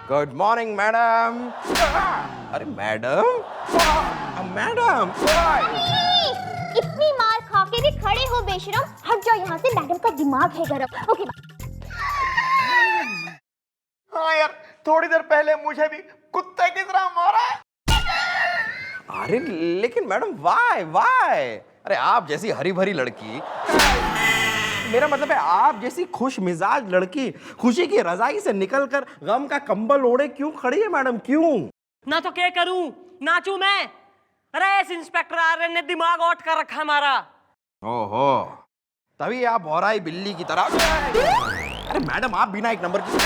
Good morning madam. अरे madam, madam इतनी मार खा के भी खड़े हो बेशरम, हट जाओ यहाँ से, मैडम का दिमाग है गरम। ओके। हाँ यार, थोड़ी देर पहले मुझे भी कुत्ते की तरह मारा है। अरे लेकिन मैडम वाई वाई? अरे आप जैसी हरी भरी लड़की, मेरा मतलब है आप जैसी खुश मिजाज लड़की खुशी की रजाई से निकलकर गम का कंबल ओढ़े क्यों खड़ी है मैडम, क्यों? ना तो क्या करूं, नाचूं मैं? अरे इस इंस्पेक्टर आर्यन ने दिमाग आउट कर रखा हमारा। ओहो, तभी आप भौराई बिल्ली की तरह। अरे मैडम आप बिना एक नंबर की,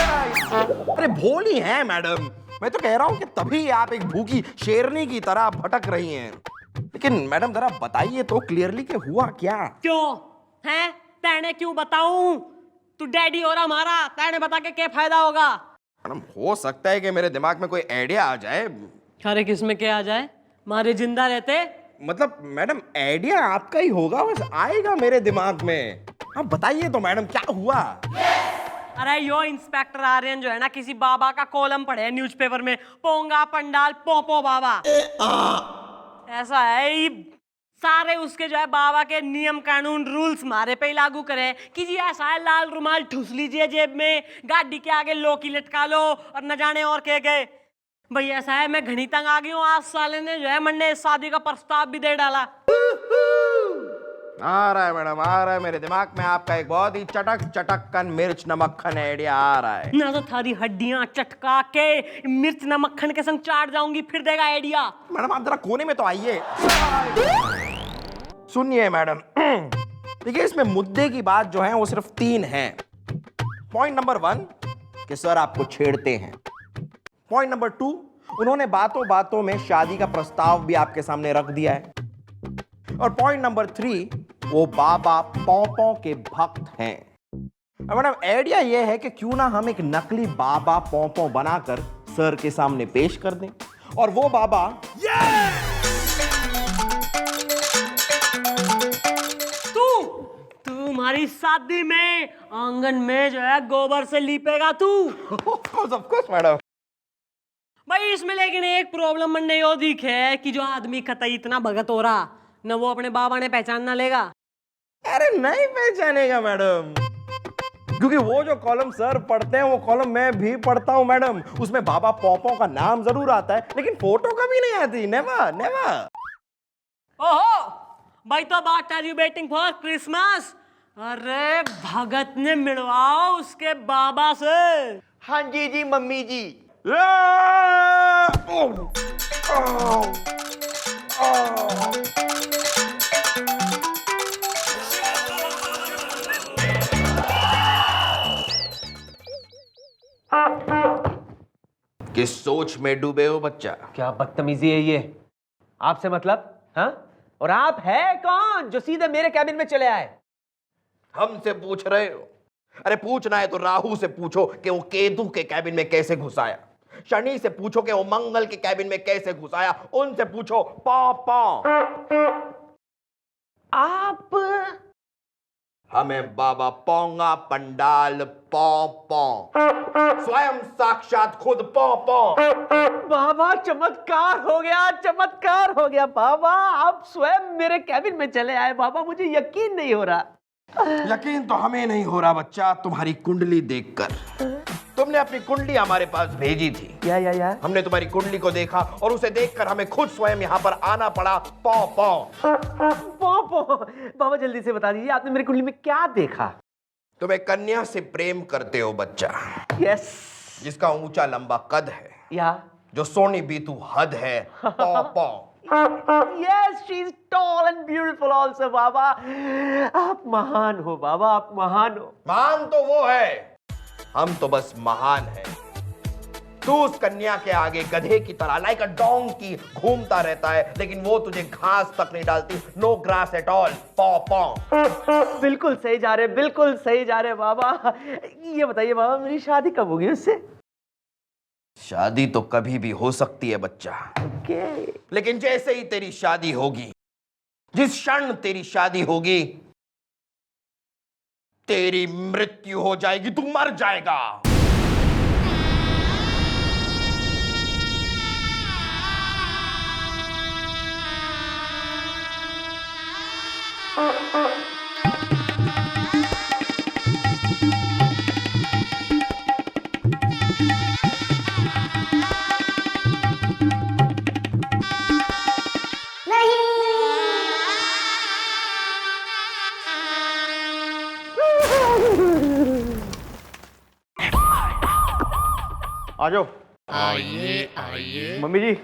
अरे भोली हैं मैडम। मैं तो कह रहा हूं कि तभी आप एक भूखी शेरनी की तरह भटक रही हैं। लेकिन मैडम जरा बताइए तो क्लियरली कि हुआ क्या? क्यों है? तैने क्यों बताऊं? तू डैडी हो रहा हमारा, तैने बता के क्या फायदा होगा? मैडम हो सकता है कि मेरे दिमाग में कोई आइडिया आ जाए। अरे किसमें क्या आ जाए? मारे जिंदा रहते। मतलब मैडम आइडिया आपका ही होगा, बस आएगा मेरे दिमाग में। आप बताइए तो मैडम क्या हुआ? अरे यो इंस्पेक्टर आर्यन जो है ना, किसी बाबा का कॉलम पढ़े न्यूज़पेपर में, पोंगा पंडाल पोपो बाबा। ऐसा है, ये सारे उसके जो है बाबा के नियम कानून रूल्स मारे पे ही लागू करे कि जी ऐसा है, लाल रुमाल ठूस लीजिए जेब में, गाड़ी के आगे लोकी लटका लो और न जाने और क्या गए। भाई ऐसा है, मैं घनी तंग आ गई हूँ। आज साले ने जो है मन्ने शादी का प्रस्ताव भी दे डाला। आ रहा है मैडम, आ रहा है मेरे दिमाग में आपका एक बहुत ही चटक चटक्कन मिर्च नमक्खन आइडिया आ रहा है। ना तो थारी हड्डियां चटका के मिर्च नमक्खन के संग चाट जाऊंगी, फिर देगा आइडिया। मैडम आप जरा कोने में तो आइए। सुनिए मैडम, देखिए इसमें मुद्दे की बात जो है वो सिर्फ 3 है। पॉइंट नंबर 1 कि सर आपको छेड़ते हैं। पॉइंट नंबर 2, उन्होंने बातों बातों में शादी का प्रस्ताव भी आपके सामने रख दिया है। और पॉइंट नंबर 3, वो बाबा पौ के भक्त हैं। मैडम आइडिया ये है कि क्यों ना हम एक नकली बाबा पौ बनाकर सर के सामने पेश कर दें और वो बाबा तुम्हारी शादी में आंगन में जो है गोबर से लीपेगा तू। Of course madam. भाई इसमें लेकिन एक प्रॉब्लम मनने यो दिख है कि जो आदमी कतई इतना भगत हो रहा न, वो अपने बाबा ने पहचान ना लेगा। अरे नहीं पहचानेगा मैडम, क्योंकि वो जो कॉलम सर पढ़ते हैं वो कॉलम मैं भी पढ़ता हूं मैडम। उसमें बाबा पौ का नाम जरूर आता है लेकिन फोटो कभी नहीं आती। Never never. ओहो भाई, तो what are you waiting for Christmas? अरे भगत ने मिलवाओ उसके बाबा से। हाँ जी जी मम्मी जी। किस सोच में डूबे हो बच्चा? क्या बदतमीजी है ये? आपसे मतलब? हाँ? और आप है कौन जो सीधे मेरे कैबिन में चले आए? हमसे पूछ रहे हो? अरे पूछना है तो राहु से पूछो कि वो केतु के कैबिन में कैसे घुस आया। शनि से पूछो कि वो मंगल के कैबिन में कैसे घुस आया। उनसे पूछो पापा। आप हमें बाबा पोंगा पंडाल पौ स्वयं साक्षात खुद पौ। बाबा चमत्कार हो गया, चमत्कार हो गया बाबा। आप स्वयं मेरे कैबिन में चले आए बाबा, मुझे यकीन नहीं हो रहा। यकीन तो हमें नहीं हो रहा बच्चा, तुम्हारी कुंडली देखकर। तुमने अपनी कुंडली हमारे पास भेजी थी। या हमने तुम्हारी कुंडली को देखा और उसे देखकर हमें खुद स्वयं यहाँ पर आना पड़ा। पौ बाबा जल्दी से बता दीजिए, आपने मेरी कुंडली में क्या देखा? तुम एक कन्या से प्रेम करते हो बच्चा। यस। जिसका ऊंचा लंबा कद है, या जो सोनी बीतू हद है। पौ Yes, she's tall and beautiful also, बाबा। आप महान हो बाबा, आप महान हो। महान तो वो है, हम तो बस महान हैं। तू उस कन्या के आगे गधे की तरह लाइक अ डोंकी घूमता रहता है, लेकिन वो तुझे घास तक नहीं डालती। No grass at all. पौ बिल्कुल सही जा रहे, बिल्कुल सही जा रहे बाबा। ये बताइए बाबा, मेरी शादी कब होगी उससे? शादी तो कभी भी हो सकती है बच्चा। लेकिन जैसे ही तेरी शादी होगी, जिस क्षण तेरी शादी होगी, तेरी मृत्यु हो जाएगी, तू मर जाएगा। आ जाओ। आइए मम्मी जी,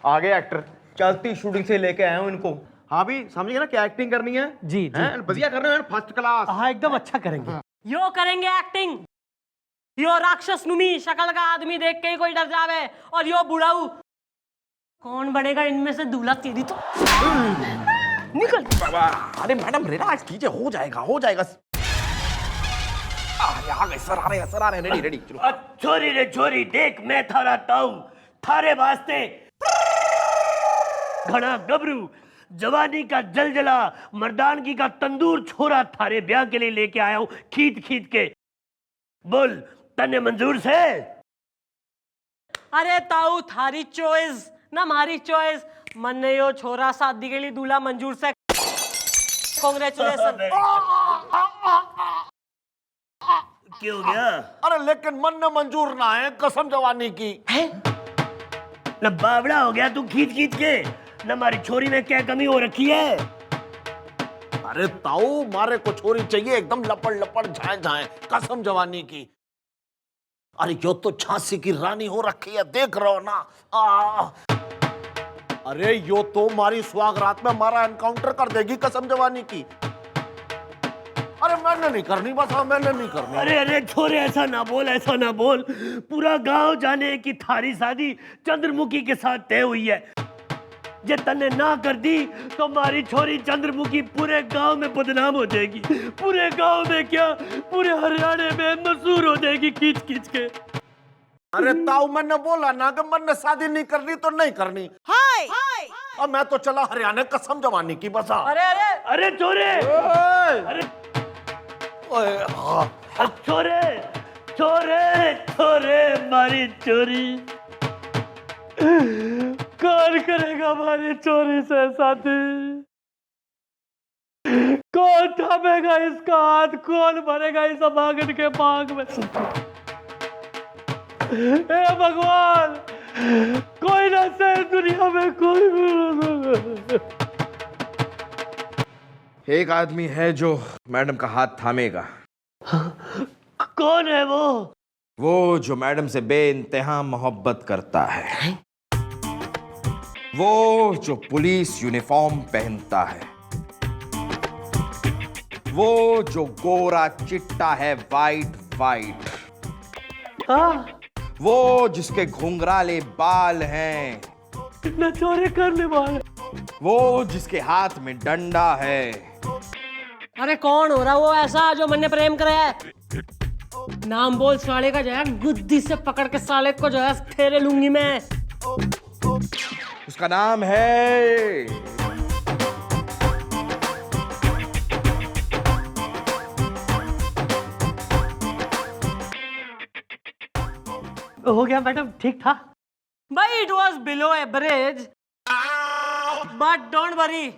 आ गए एक्टर। चलती शूटिंग से लेके आया हूँ इनको। हाँ भी समझिए ना क्या एक्टिंग करनी है। जी जी हैं? बढ़िया कर रहे हैं, फर्स्ट क्लास। हाँ एकदम अच्छा करेंगे। यो करेंगे एक्टिंग। यो राक्षस नुमी शक्ल का आदमी देख के ही कोई डर जावे, और यो बुढ़ाऊ कौन बनेगा इनमें से दूल्हा? तेरी तो निकल बाबा। अरे मैडम रिलैक्स कीजिए, हो जाएगा हो जाएगा। आ गए सर, आ रहे हैं सर, आ रहे हैं। रेडी रेडी चलो। छोरी रे छोरी, देख मैं थारा ताऊ थारे वास्ते घना गबरू जवानी का जलजला मर्दानगी का तंदूर छोरा थारे ब्याह के लिए लेके आया हूं, खींच खींच के। बोल तने मंजूर से? अरे ताऊ थारी चॉइस ना हमारी चॉइस। मन ने यो छोरा शादी के लिए दूल्हा मंजूर से। कांग्रेचुलेशन। क्यों गया? अरे लेकिन मन न मंजूर ना है, कसम जवानी की। न बावड़ा हो गया तू खींच खींच के? न हमारी छोरी में क्या कमी हो रखी है? अरे ताऊ मारे को छोरी चाहिए एकदम लपड़ लपड़ झाए झाए, कसम जवानी की। अरे यो तो झांसी की रानी हो रखी है, देख रहो ना। अरे यो तो मारी सुहाग रात में हमारा एनकाउंटर कर देगी, कसम जवानी की। अरे मैंने नहीं करनी, बस हाँ मैंने नहीं करनी। अरे अरे छोरे ऐसा ना बोल, ऐसा ना बोल। पूरा गांव जाने की थारी शादी चंद्रमुखी के साथ तय हुई है। जे तने ना कर दी तो हमारी छोरी चंद्रमुखी पूरे गांव में बदनाम हो जाएगी। पूरे गांव में क्या, पूरे हरियाणा में मशहूर हो जाएगी खींच खींच के। अरे ताऊ मैंने बोला ना कि मैंने शादी नहीं करनी तो नहीं करनी। हाय अब मैं तो चला हरियाणा, कसम जवानी की। बस अरे अरे अरे छोरे, अरे छोरे छोरे छोरे मारी चोरी। कौन करेगा हमारी चोरी से शादी? कौन थामेगा इसका हाथ? कौन भरेगा इस अभागन के मांग में? हे भगवान, कोई ना से दुनिया में कोई। एक आदमी है जो मैडम का हाथ थामेगा। कौन है वो? वो जो मैडम से बेइंतहा मोहब्बत करता है, वो जो पुलिस यूनिफॉर्म पहनता है, वो जो गोरा चिट्टा है वाइट वाइट, वो जिसके घुंघराले बाल हैं, न चोरी करने वाले, वो जिसके हाथ में डंडा है। अरे कौन हो रहा वो ऐसा जो मन ने प्रेम कराया है? नाम बोल साले का, जो है गुद्दी से पकड़ के साले को जो है फेरे लूंगी मैं। उसका नाम है हो गया मैडम, ठीक था। भाई it was below average, but don't worry,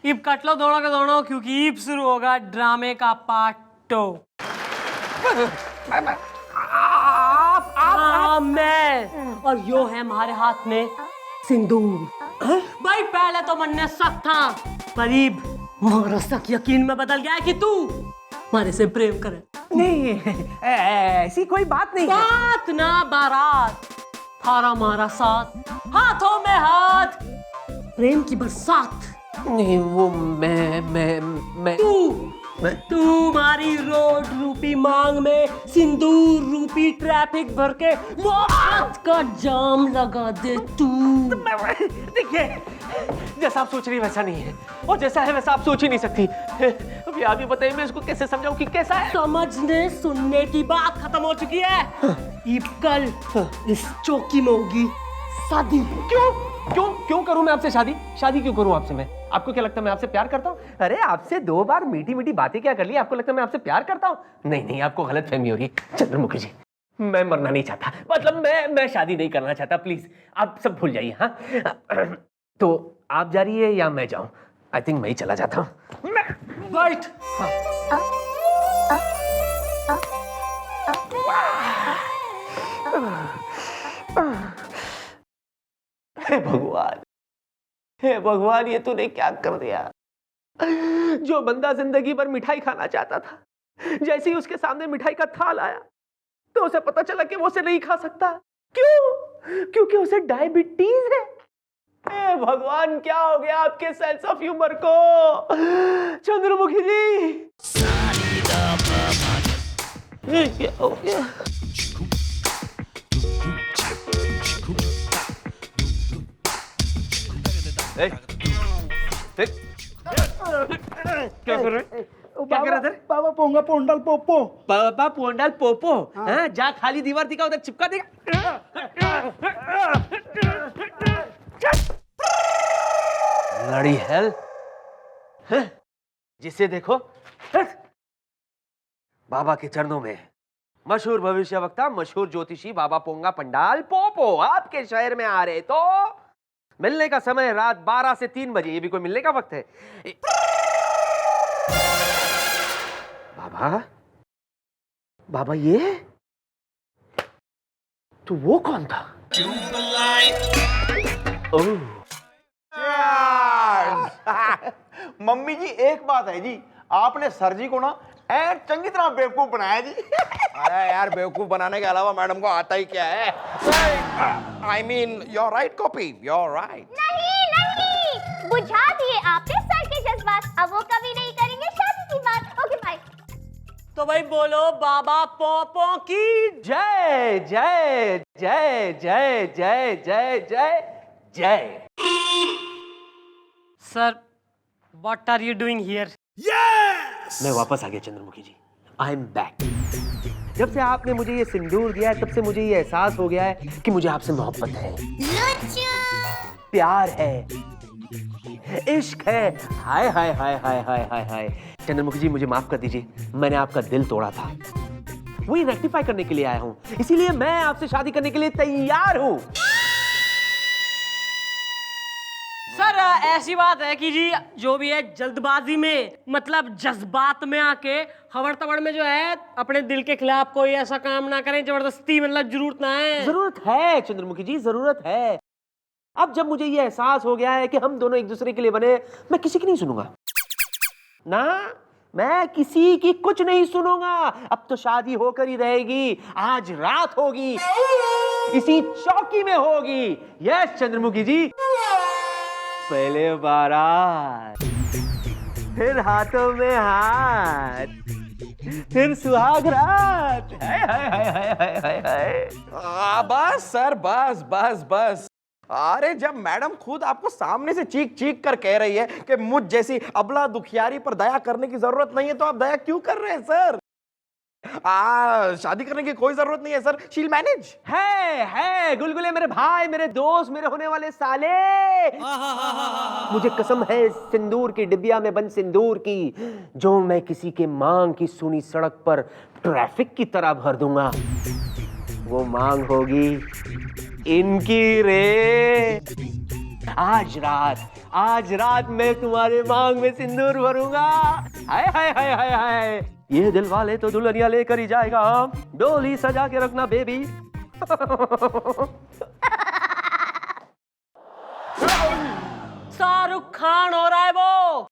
इब कट लो दोनों के दोनों, क्योंकि इब शुरू होगा ड्रामे का पार्ट 2। मैं और यो है हमारे हाथ में सिंदूर। भाई पहले तो मन ने शक था, पर इब हमारा शक यकीन में बदल गया है कि तू हमारे से प्रेम करे। नहीं, ऐसी कोई बात नहीं है। बात ना बारात, थारा मारा साथ, हाथों में हाथ, प्रेम की बरसात। नहीं, वो मैं तू हमारी रोड रूपी मांग में सिंदूर रूपी ट्रैफिक भर के मोहब्बत का जाम लगा दे तू। देखिए, जैसा आप सोच रही वैसा नहीं है, और जैसा है वैसा आप सोच ही नहीं सकती। अभी आप ही बताइए मैं इसको कैसे समझाऊं कि कैसा है। समझने सुनने की बात खत्म हो चुकी है। इब कल इस चौकी में होगी शादी। क्यों क्यों क्यों करूं मैं आपसे शादी? शादी क्यों करूं आपसे मैं? आपको क्या लगता है मैं आपसे प्यार करता हूं? अरे आपसे 2 बार मीठी मीठी बातें क्या कर ली, आपको लगता है मैं आपसे प्यार करता हूं? नहीं नहीं, आपको गलतफहमी हो रही है चंद्रमुखी जी। मैं मरना नहीं चाहता, मतलब मैं शादी नहीं करना चाहता। प्लीज आप सब भूल जाइए। हाँ तो आप जा रही है या मैं जाऊं? आई थिंक मैं ही चला जाता हूँ। राइट। हे भगवान, हे भगवान, ये तूने क्या कर दिया। जो बंदा जिंदगी भर मिठाई खाना चाहता था, जैसे ही उसके सामने मिठाई का थाल आया तो उसे पता चला कि वो उसे नहीं खा सकता। क्यों? क्योंकि उसे डायबिटीज है। हे भगवान, क्या हो गया आपके सेंस ऑफ ह्यूमर को? चंद्रमुखी जी, ये क्या हो गया? क्या कर रहे? क्या कर रहे थे? बाबा पोंगा पोंडल पोपो। पापा पोंडाल पोपो, हाँ, जा खाली दीवार दिखा, उधर चिपका देगा। लड़ी हेल, जिसे देखो बाबा के चरणों में मशहूर भविष्यवक्ता, मशहूर ज्योतिषी बाबा पोंगा पंडाल पोपो आपके शहर में आ रहे, तो मिलने का समय रात 12 से 3 बजे। ये भी कोई मिलने का वक्त है? बाबा, बाबा, ये तो वो कौन था? ओह, मम्मी जी, एक बात है जी, आपने सर जी को ना चंगी तरह बेवकूफ बनाया जी। अरे यार, बेवकूफ बनाने के अलावा मैडम को आता ही क्या है। I mean, your right copy, your right. नहीं नहीं, बुझा दिए आपने सर के जज्बात। अब वो कभी नहीं करेंगे शादी की बात। Okay bye. तो भाई बोलो बाबा पोपो की जय जय जय जय जय जय जय जय। Sir, what are you doing here? मैं वापस आ गया Chandramukhi ji, I am back. जब से आपने मुझे ये सिंदूर दिया है, तब से मुझे ये एहसास हो गया है कि मुझे आपसे मोहब्बत है, प्यार है, इश्क है। हाय हाय हाय हाय हाय हाय हाय। चंद्रमुखी जी, मुझे माफ कर दीजिए, मैंने आपका दिल तोड़ा था। वही रेक्टिफाई करने के लिए आया हूं, इसीलिए मैं आपसे शादी करने के लिए तैयार हूं। सर, ऐसी बात है कि जी जो भी है जल्दबाजी में, मतलब जज्बात में आके हवड़ तवड़ में जो है अपने दिल के खिलाफ कोई ऐसा काम ना करें, जबरदस्ती, मतलब जरूरत ना है। जरूरत है चंद्रमुखी जी, जरूरत है। अब जब मुझे ये एहसास हो गया है कि हम दोनों एक दूसरे के लिए बने, मैं किसी की नहीं सुनूंगा ना, मैं किसी की कुछ नहीं सुनूंगा। अब तो शादी होकर ही रहेगी, आज रात होगी, इसी चौकी में होगी। यस चंद्रमुखी जी, पहले बारात, फिर हाथों में हाथ, फिर सुहाग रात। हाय हाय हाय हाय हाय हाय हाय। बस सर, बस बस बस। अरे, जब मैडम खुद आपको सामने से चीख चीख कर कह रही है कि मुझ जैसी अबला दुखियारी पर दया करने की जरूरत नहीं है, तो आप दया क्यों कर रहे हैं सर? शादी करने की कोई जरूरत नहीं है सर, शील मैनेज। है गुलगुले, मेरे भाई, मेरे दोस्त, मेरे होने वाले साले। मुझे कसम है सिंदूर की डिबिया में बंद सिंदूर की, जो मैं किसी के मांग की सुनी सड़क पर ट्रैफिक की तरह भर दूंगा। वो मांग होगी इनकी रे। आज रात मैं तुम्हारे मांग में सिंदूर भरूंगा। हाय हाय हाय हाय हाय। ये दिल वाले तो दुल्हनिया लेकर ही जाएगा, डोली सजा के रखना बेबी। शाहरुख खान हो रहा है वो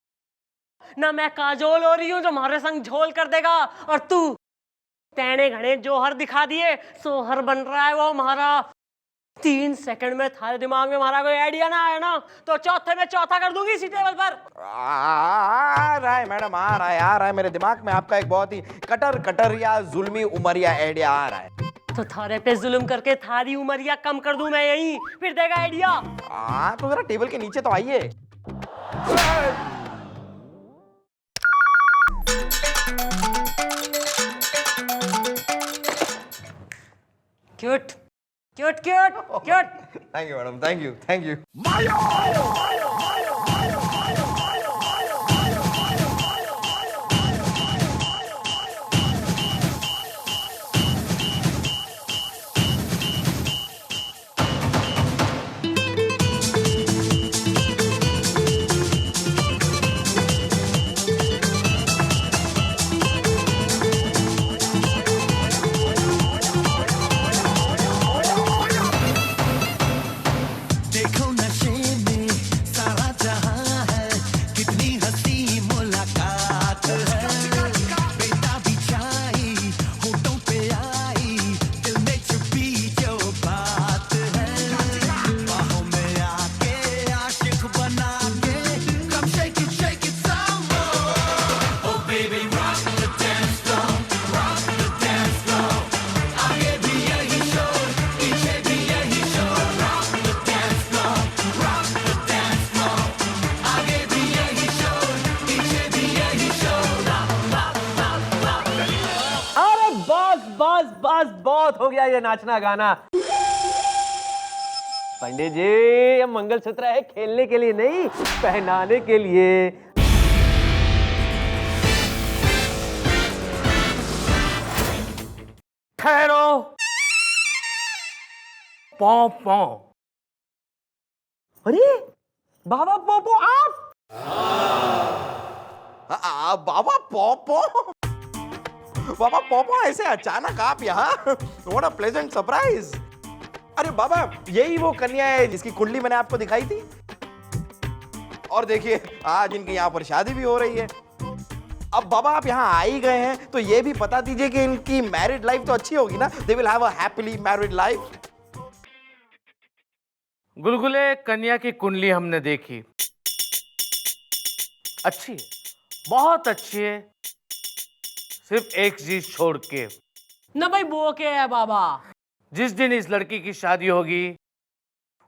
ना, मैं काजोल हो रही हूँ जो हमारे संग झोल कर देगा, और तू तेने घने जोहर दिखा दिए, सोहर बन रहा है वो हमारा। 3 सेकंड में थारे दिमाग में हमारा कोई आइडिया ना आया ना, तो चौथे में चौथा कर दूंगी इसी टेबल पर। आ रहा है मैडम, आ रहा है मेरे दिमाग में आपका एक बहुत ही कटर या जुल्मी उमरिया आइडिया आ रहा है। तो थारे पे जुल्म करके थारी उमरिया कम कर दूं मैं यहीं, फिर देगा आइडिया। तो जरा टेबल के नीचे तो आइए। Cute cute cute cute. Thank you madam, thank you. बस बस बहुत हो गया ये नाचना गाना। पंडित जी, ये मंगलसूत्र है खेलने के लिए नहीं, पहनाने के लिए। ठहरो। पौ पौ। अरे बाबा पोपो आप? बाबा पॉपो, बाबा पॉपो, ऐसे अचानक आप यहाँ? What a pleasant surprise. अरे बाबा, यही वो कन्या है जिसकी कुंडली मैंने आपको दिखाई थी। और देखिए आज इनकी यहाँ पर शादी भी हो रही है। अब बाबा आप यहाँ आ ही गए हैं तो ये भी बता दीजिए कि इनकी मैरिड लाइफ तो अच्छी होगी ना? They will have a happily married life. गुलगुले, कन्या की कुंडली हमने देखी, अच्छी है, बहुत अच्छी है, सिर्फ एक चीज छोड़ के। ना भाई वो क्या है बाबा? जिस दिन इस लड़की की शादी होगी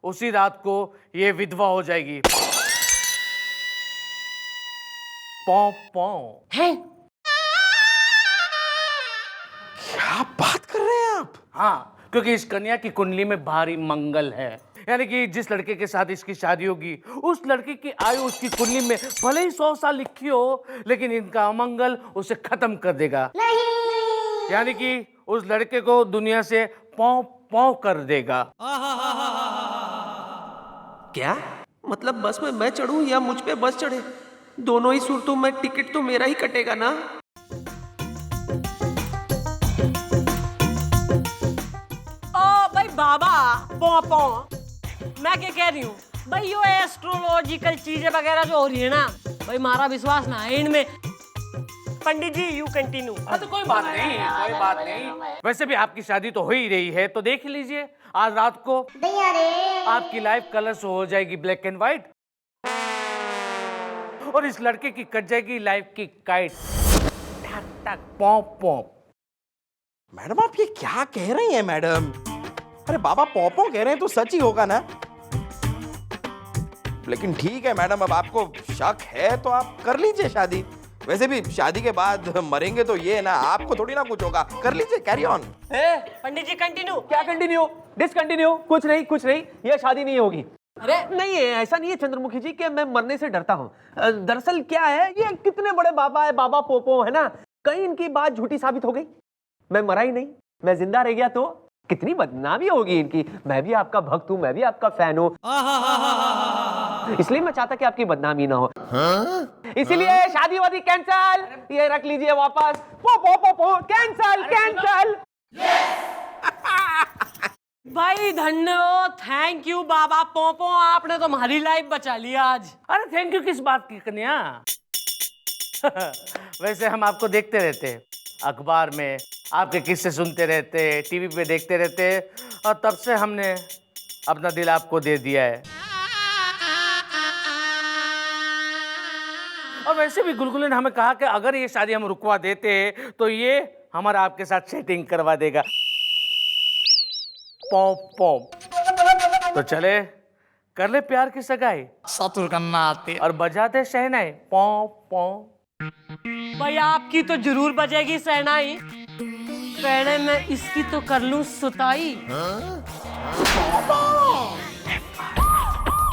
उसी रात को ये विधवा हो जाएगी। पौ पौ। है? क्या बात कर रहे हैं आप? हाँ, क्योंकि इस कन्या की कुंडली में भारी मंगल है, यानी कि जिस लड़के के साथ इसकी शादी होगी उस लड़के की आयु उसकी कुंडली में भले ही 100 साल लिखी हो, लेकिन इनका अमंगल उसे खत्म कर देगा। यानी कि उस लड़के को दुनिया से पौ पौ कर देगा। क्या मतलब बस में मैं चढ़ूं या मुझ पे बस चढ़े? दोनों ही सूरतों में टिकट तो मेरा ही कटेगा ना। ओ भाई बाबा पौ पौ, मैं क्या कह रही हूँ भाई, यो एस्ट्रोलॉजिकल चीजें वगैरह जो हो रही है ना भाई, हमारा विश्वास ना है इनमें। पंडित जी यू कंटिन्यू। तो कोई बात नहीं, कोई बात नहीं। वैसे भी आपकी शादी तो हो ही रही है, तो देख लीजिए आज रात को आपकी लाइफ कलर से हो जाएगी ब्लैक एंड व्हाइट, और इस लड़के की कट जाएगी लाइफ की काइट। टक टक पौ पौ। मैडम आप ये क्या कह रही हैं मैडम? अरे बाबा पॉपो कह रहे हैं तो सच ही होगा ना? लेकिन ठीक है मैडम, अब आपको शक है तो आप कर लीजिए शादी। वैसे भी शादी के बाद मरेंगे तो ये ना, आपको थोड़ी ना कुछ होगा। कर लीजिए, carry on. Pandit ji continue. क्या कंटिन्यू? डिसकंटिन्यू? कुछ नहीं कुछ नहीं, ये शादी नहीं होगी। अरे नहीं है, ऐसा नहीं है चंद्रमुखी जी कि मैं मरने से डरता हूँ। दरअसल क्या है, ये कितने बड़े बाबा है, बाबा पोपो है ना, कहीं इनकी बात झूठी साबित हो गई, मैं मरा ही नहीं, मैं जिंदा रह गया तो कितनी बदनामी होगी इनकी। मैं भी आपका भक्त हूँ, मैं भी आपका फैन हूँ, इसलिए मैं चाहता कि आपकी बदनामी ना हो। इसीलिए शादी वादी कैंसल, ये रख लीजिए वापस। पो पो पो पो कैंसल कैंसल। भाई धन्यवाद, थैंक यू बाबा पोपो, आपने तो हमारी लाइफ बचा ली आज। अरे थैंक यू किस बात की कन्या? वैसे हम आपको देखते रहते हैं, अखबार में आपके किस्से सुनते रहते, टीवी पे देखते रहते, और तब से हमने अपना दिल आपको दे दिया है। और वैसे भी गुलगुले ने हमें कहा कि अगर ये शादी हम रुकवा देते तो ये हमारा आपके साथ सेटिंग करवा देगा। पौ पौ। तो चले कर ले प्यार की सगाई, सतुर करना आती और बजाते शहनाई पौ पौ। भाई आपकी तो जरूर बजेगी सहनाई, पहले मैं इसकी तो कर लूं सुताई।